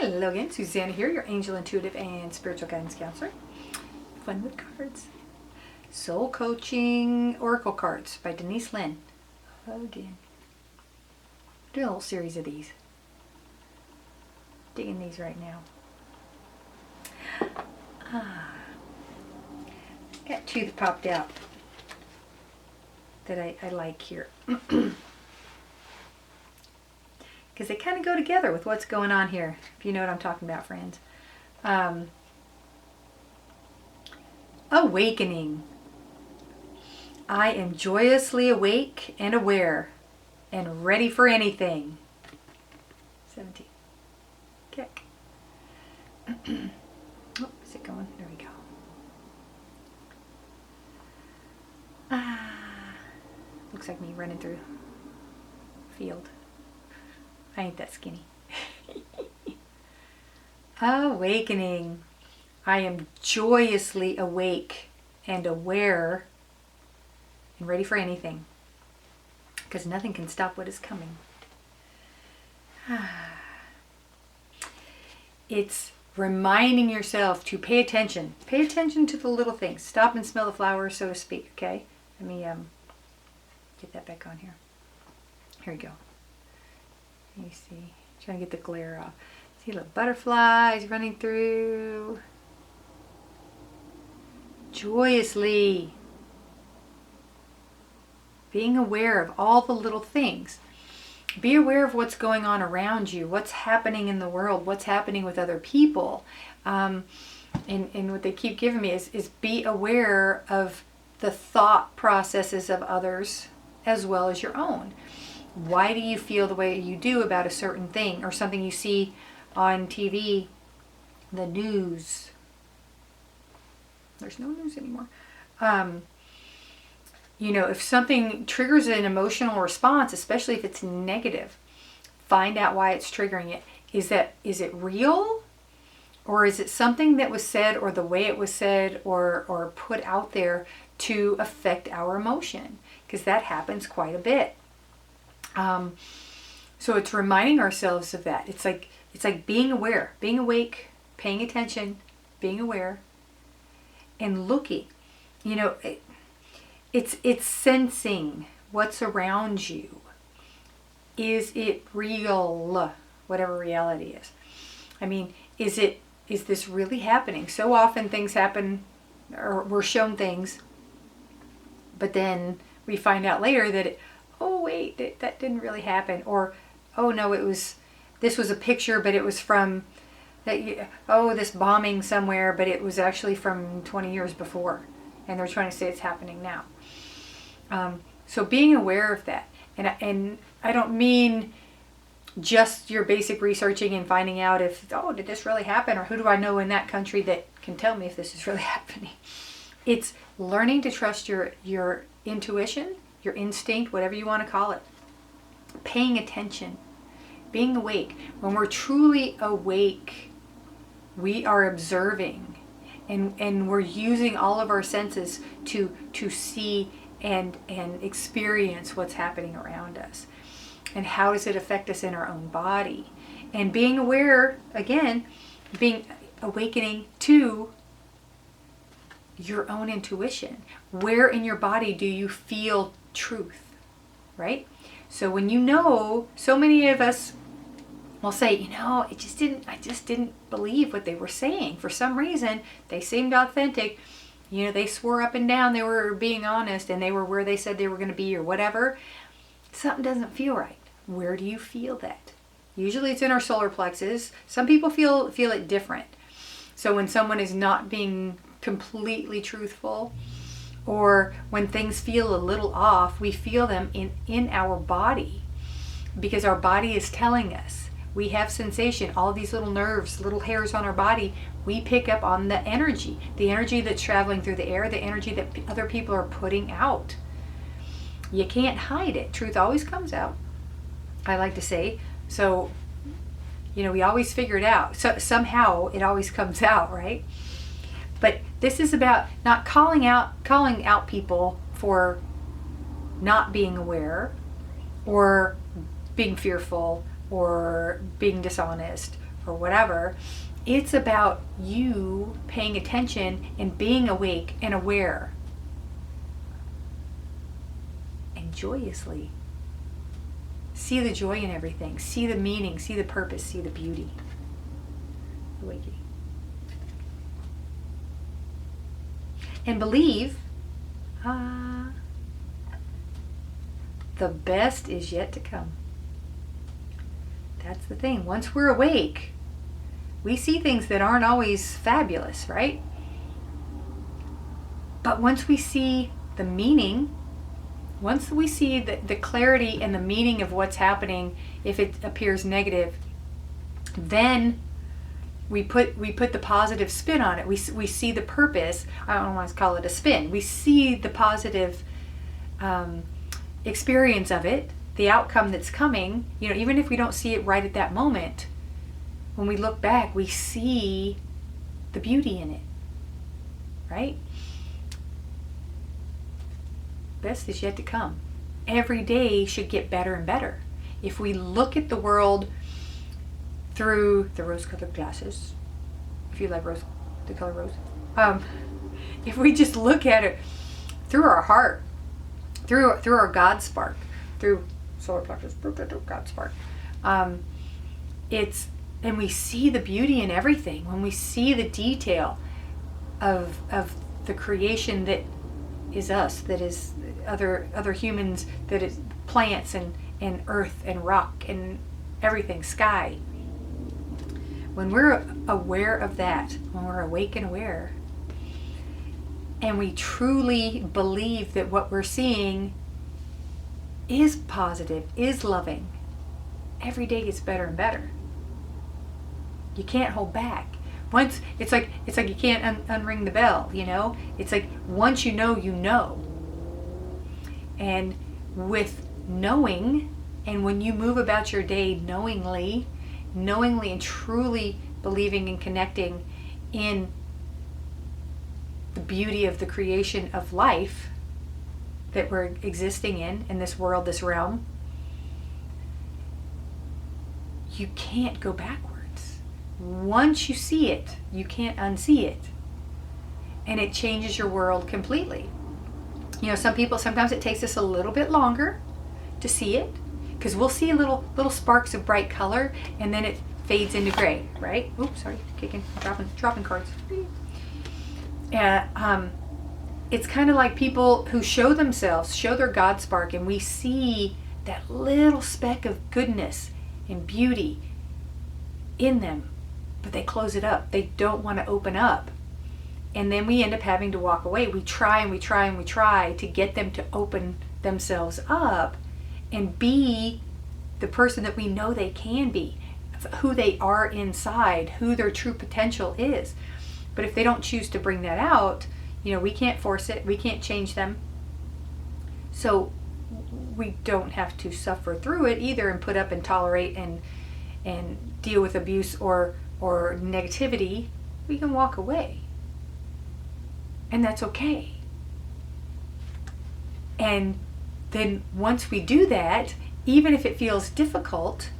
Hello again, Susanna here, your angel intuitive and spiritual guidance counselor. Fun with cards. Soul Coaching Oracle Cards by Denise Linn. Again. Do a little series of these. Digging these right now. Got two that popped out that I like here. Because they kind of go together with what's going on here, if you know what I'm talking about, friends. Awakening. I am joyously awake and aware and ready for anything. 17. Kick. Oh, is it going? There we go. Looks like me running through a field. I ain't that skinny. Awakening. I am joyously awake and aware and ready for anything, because nothing can stop what is coming. It's reminding yourself to pay attention. Pay attention to the little things. Stop and smell the flowers, so to speak, okay? Let me get that back on here. Here we go. You see, trying to get the glare off. See little butterflies running through. Joyously. Being aware of all the little things. Be aware of what's going on around you, what's happening in the world, what's happening with other people. And what they keep giving me is be aware of the thought processes of others as well as your own. Why do you feel the way you do about a certain thing or something you see on TV, the news? There's no news anymore. You know, if something triggers an emotional response, especially if it's negative, find out why it's triggering it. Is it real? Or is it something that was said or the way it was said or put out there to affect our emotion? Because that happens quite a bit. So it's reminding ourselves of that. It's like being aware, being awake, paying attention, being aware, and looking. You know, it's sensing what's around you. Is it real? Whatever reality is. I mean, is this really happening? So often things happen, or we're shown things, but then we find out later that oh wait, that didn't really happen. Or, oh no, this was a picture, but it was from this bombing somewhere, but it was actually from 20 years before. And they're trying to say it's happening now. So being aware of that. And I don't mean just your basic researching and finding out if, did this really happen? Or who do I know in that country that can tell me if this is really happening? It's learning to trust your intuition, your instinct, whatever you want to call it. Paying attention, being awake. When we're truly awake, we are observing and we're using all of our senses to see and experience what's happening around us. And how does it affect us in our own body? And being aware, again, awakening to your own intuition. Where in your body do you feel truth, right? So when so many of us will say, I just didn't believe what they were saying. For some reason, they seemed authentic. They swore up and down they were being honest and they were where they said they were going to be or whatever. Something doesn't feel right. Where do you feel that? Usually it's in our solar plexus. Some people feel it different. So when someone is not being completely truthful, or when things feel a little off, we feel them in our body, because our body is telling us. We have sensation, all these little nerves, little hairs on our body. We pick up on the energy that's traveling through the air, the energy that other people are putting out. You can't hide it. Truth always comes out, I like to say. So, we always figure it out. So somehow it always comes out, right? But this is about not calling out people for not being aware or being fearful or being dishonest or whatever. It's about you paying attention and being awake and aware. And joyously. See the joy in everything. See the meaning. See the purpose. See the beauty. Awakening. And believe the best is yet to come. That's the thing. Once we're awake, we see things that aren't always fabulous, right? But once we see the meaning, once we see the clarity and the meaning of what's happening, if it appears negative, then we put the positive spin on it. We see the purpose. I don't want to call it a spin. We see the positive experience of it, the outcome that's coming. You know, even if we don't see it right at that moment, when we look back, we see the beauty in it, right? Best is yet to come. Every day should get better and better. If we look at the world through the rose-colored glasses, if you like the color rose, if we just look at it through our heart, through our God spark, through solar plexus, God spark, and we see the beauty in everything. When we see the detail of the creation that is us, that is other humans, that is plants and earth and rock and everything, sky. When we're aware of that, when we're awake and aware, and we truly believe that what we're seeing is positive, is loving, every day gets better and better. You can't hold back. Once it's like you can't unring the bell, you know? It's like once you know, you know. And with knowing, and when you move about your day knowingly and truly believing and connecting in the beauty of the creation of life that we're existing in this world, this realm, you can't go backwards. Once you see it, you can't unsee it. And it changes your world completely. You know, sometimes it takes us a little bit longer to see it, because we'll see little sparks of bright color, and then it fades into gray, right? Oops, sorry, dropping cards. It's kind of like people who show their God spark, and we see that little speck of goodness and beauty in them, but they close it up. They don't want to open up. And then we end up having to walk away. We try to get them to open themselves up and be the person that we know they can be, who they are inside, who their true potential is. But if they don't choose to bring that out, you know, we can't force it. We can't change them. So we don't have to suffer through it either and put up and tolerate and deal with abuse or negativity. We can walk away. And that's okay. And then once we do that, even if it feels difficult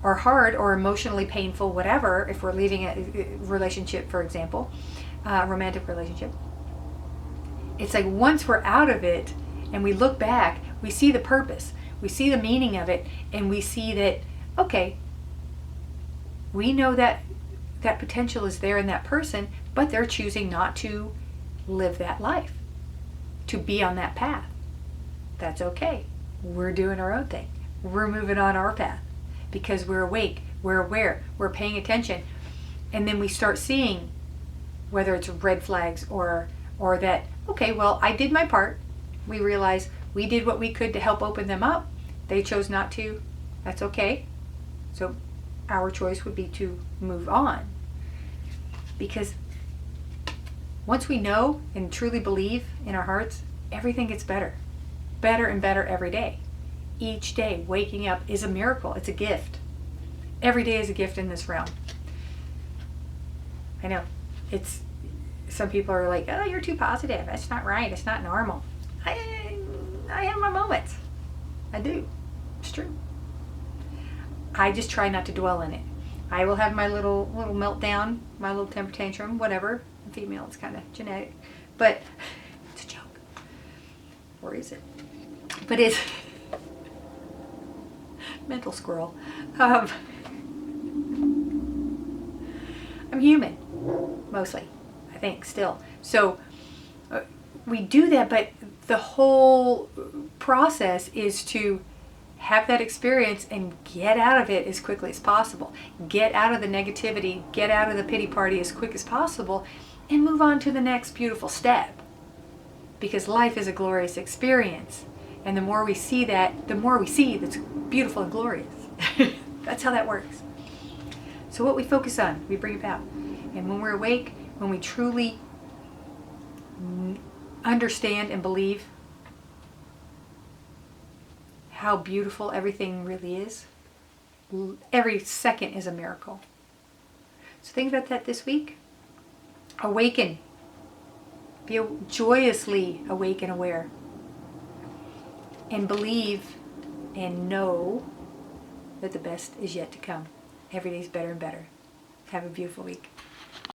or hard or emotionally painful, whatever, if we're leaving a relationship, for example, a romantic relationship, it's like once we're out of it and we look back, we see the purpose, we see the meaning of it, and we see that, okay, we know that that potential is there in that person, but they're choosing not to live that life, to be on that path. That's okay. We're doing our own thing. We're moving on our path because we're awake, we're aware, we're paying attention. And then we start seeing whether it's red flags or that, okay, well, I did my part. We realize we did what we could to help open them up. They chose not to. That's okay. So our choice would be to move on. Because once we know and truly believe in our hearts, everything gets better. Better and better every day. Each day, waking up is a miracle. It's a gift. Every day is a gift in this realm. I know. Some people are like, oh, you're too positive. That's not right. It's not normal. I have my moments. I do. It's true. I just try not to dwell in it. I will have my little meltdown, my little temper tantrum, whatever. Female, it's kind of genetic, but it's a joke. Or is it? But it's mental squirrel. I'm human, mostly, I think, still. So we do that, but the whole process is to have that experience and get out of it as quickly as possible. Get out of the negativity, get out of the pity party as quick as possible, and move on to the next beautiful step. Because life is a glorious experience. And the more we see that, the more we see that's beautiful and glorious. That's how that works. So what we focus on, we bring about. And when we're awake, when we truly understand and believe how beautiful everything really is, every second is a miracle. So think about that this week. Awaken. Be joyously awake and aware. And believe and know that the best is yet to come. Every day is better and better. Have a beautiful week.